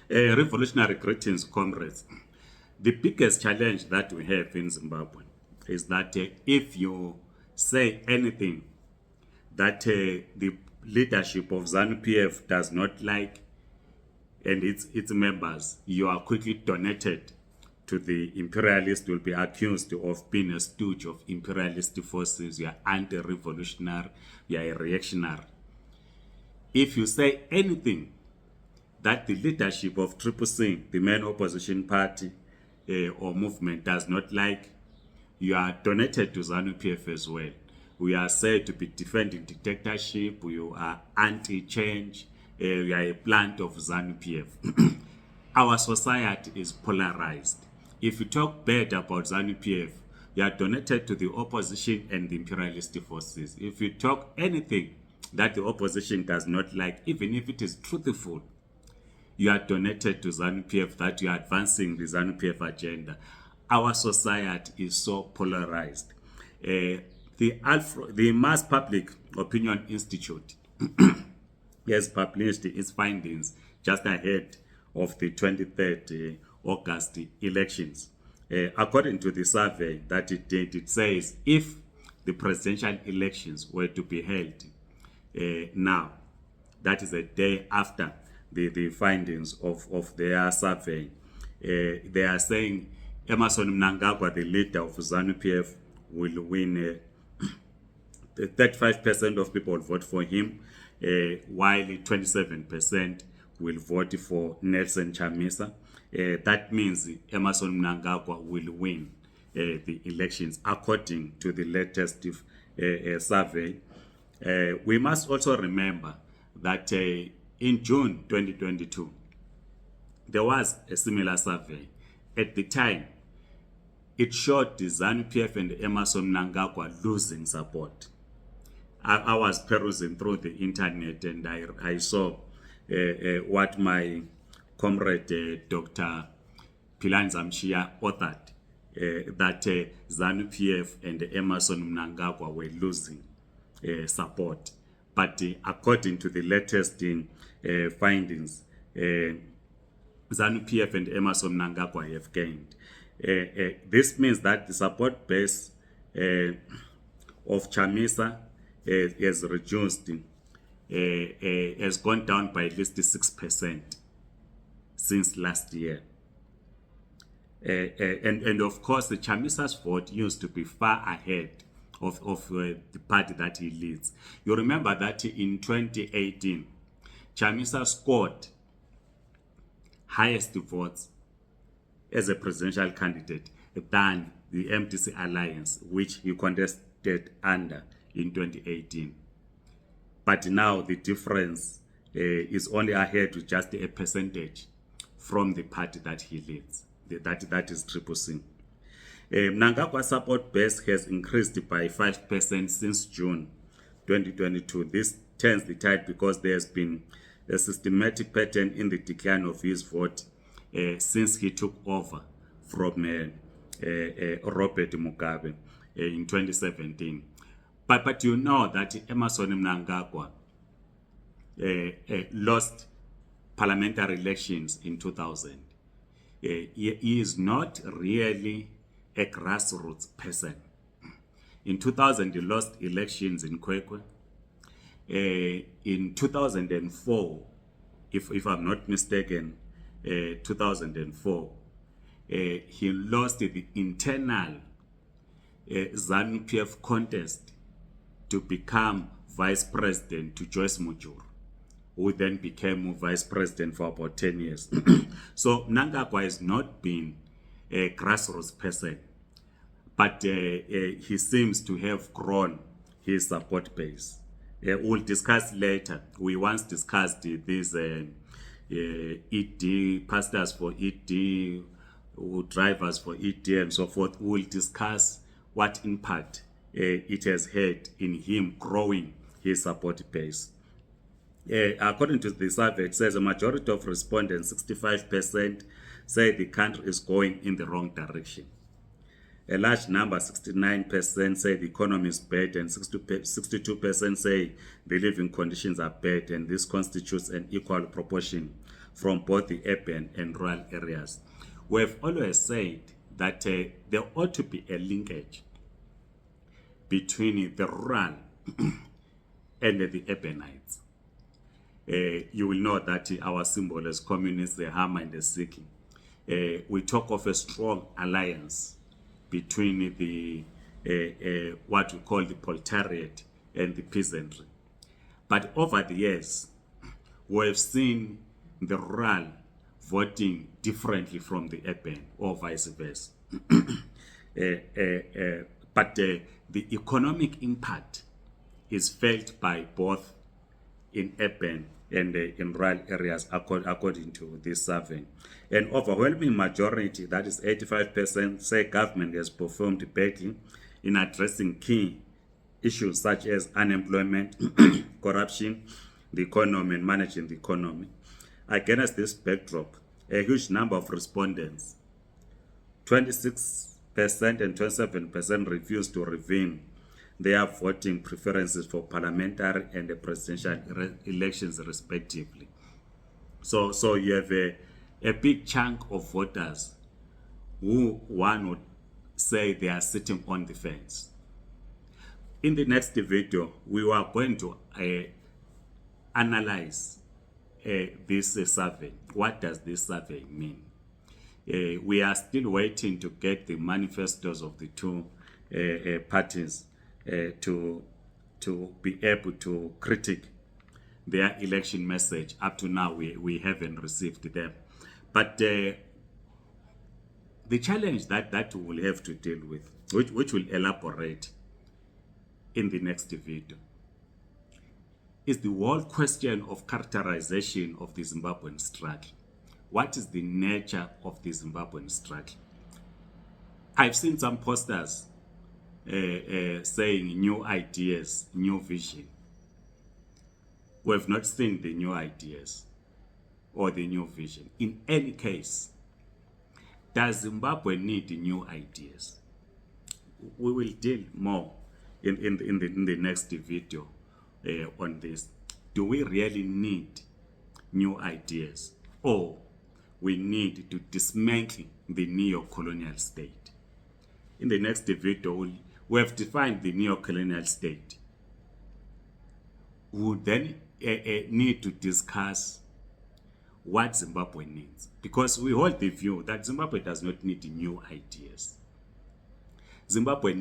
Revolutionary greetings, comrades. The biggest challenge that we have in Zimbabwe is that if you say anything that the leadership of ZANU-PF does not like and its members, you are quickly donated to the imperialists, will be accused of being a stooge of imperialist forces. You are anti-revolutionary, you are a reactionary. If you say anything that the leadership of Triple C, the main opposition party or movement, does not like, you are donated to ZANU-PF as well. We are said to be defending dictatorship, you are anti-change, you are a plant of ZANU-PF. Our society is polarized. If you talk bad about ZANU-PF, you are donated to the opposition and the imperialist forces. If you talk anything that the opposition does not like, even if it is truthful, you are donated to ZANU-PF, that you are advancing the ZANU-PF agenda. Our society is so polarized. The Mass Public Opinion Institute has published its findings just ahead of the 23rd August elections. According to the survey that it did, it says if the presidential elections were to be held now, that is a day after the findings of their survey, they are saying Emerson Mnangagwa, the leader of ZANU-PF, will win. 35% of people will vote for him, while 27% will vote for Nelson Chamisa. That means Emerson Mnangagwa will win the elections, according to the latest survey. We must also remember that in June 2022, there was a similar survey. At the time, it showed the ZANU-PF and Emerson Mnangagwa losing support. I was perusing through the internet and I saw what my comrade Dr. Pilan Zamshia authored, that ZANU-PF and Emerson Mnangagwa were losing support. But according to the latest findings, ZANU-PF and Emerson Mnangagwa have gained. This means that the support base of Chamisa has reduced, has gone down by at least 6% since last year. And of course, the Chamisa's vote used to be far ahead of the party that he leads. You remember that in 2018, Chamisa scored highest votes as a presidential candidate than the MTC alliance, which he contested under in 2018. But now the difference is only ahead with just a percentage from the party that he leads. That is Triple C. Mnangagwa's support base has increased by 5% since June 2022. This turns the tide because there has been a systematic pattern in the decline of his vote since he took over from Robert Mugabe in 2017. But you know that Emerson Mnangagwa lost parliamentary elections in 2000. He is not really a grassroots person. In 2000, he lost elections in Kwekwe. In 2004, if I'm not mistaken, 2004, he lost the internal ZANU-PF contest to become vice president to Joyce Mujuru, who then became vice president for about 10 years. So Mnangagwa has not been a grassroots person, but he seems to have grown his support base. We'll discuss later. We once discussed these ED, pastors for ED, drivers for ED and so forth. We'll discuss what impact it has had in him growing his support base. According to the survey, it says a majority of respondents, 65%, say the country is going in the wrong direction. A large number, 69%, say the economy is bad, and 62% say the living conditions are bad, and this constitutes an equal proportion from both the urban and rural areas. We have always said that there ought to be a linkage between the rural and the urbanites. You will know that our symbol as communists, the hammer and the sickle, we talk of a strong alliance between the what we call the proletariat and the peasantry. But over the years, we have seen the rural voting differently from the urban, or vice versa. But the economic impact is felt by both in urban and in rural areas, according to this survey. An overwhelming majority, that is 85%, say government has performed badly in addressing key issues such as unemployment, corruption, the economy, and managing the economy. Against this backdrop, a huge number of respondents, 26% and 27%, refused to reveal their voting preferences for parliamentary and the presidential elections respectively. So you have a big chunk of voters who one would say they are sitting on the fence. In the next video, we are going to analyze this survey. What does this survey mean? We are still waiting to get the manifestos of the two parties to be able to critique their election message. Up to now, we haven't received them. But the challenge that we will have to deal with, which will elaborate in the next video, is the whole question of characterization of the Zimbabwean struggle. What is the nature of the Zimbabwean struggle? I've seen some posters saying new ideas, new vision. We have not seen the new ideas or the new vision. In any case, does Zimbabwe need new ideas? We will deal more in the next video on this. Do we really need new ideas, or we need to dismantle the neo-colonial state? In the next video, we have defined the neo-colonial state. We then need to discuss what Zimbabwe needs, because we hold the view that Zimbabwe does not need new ideas. Zimbabwe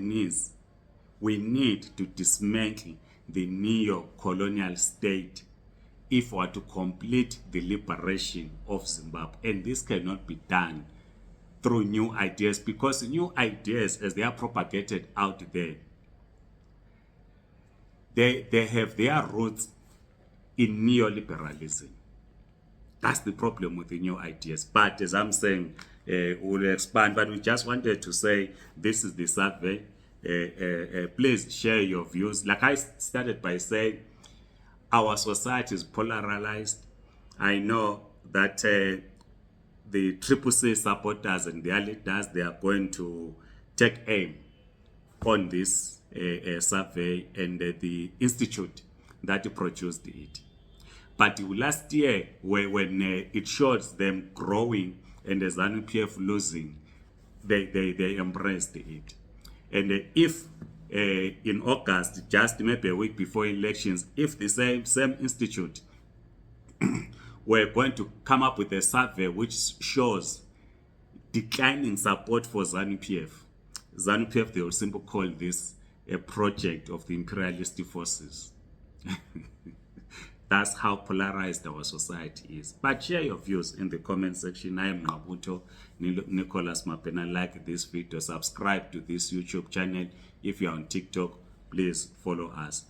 we need to dismantle the neo-colonial state if we are to complete the liberation of Zimbabwe. And this cannot be done through new ideas, because new ideas, as they are propagated out there, they have their roots in neoliberalism. That's the problem with the new ideas. But as I'm saying, we'll expand, but we just wanted to say this is the survey. Please share your views. Like I started by saying, our society is polarized. I know that the CCC supporters and their leaders, they are going to take aim on this survey and the institute that produced it. But last year, when it shows them growing and the ZANU-PF losing, they embraced it. And if in August, just maybe a week before elections, if the same institute were going to come up with a survey which shows declining support for ZANU-PF, they will simply call this a project of the imperialist forces. That's how polarized our society is. But share your views in the comment section. I am Nabuto Nicholas Mapena. Like this video, subscribe to this YouTube channel. If you're on TikTok, please follow us.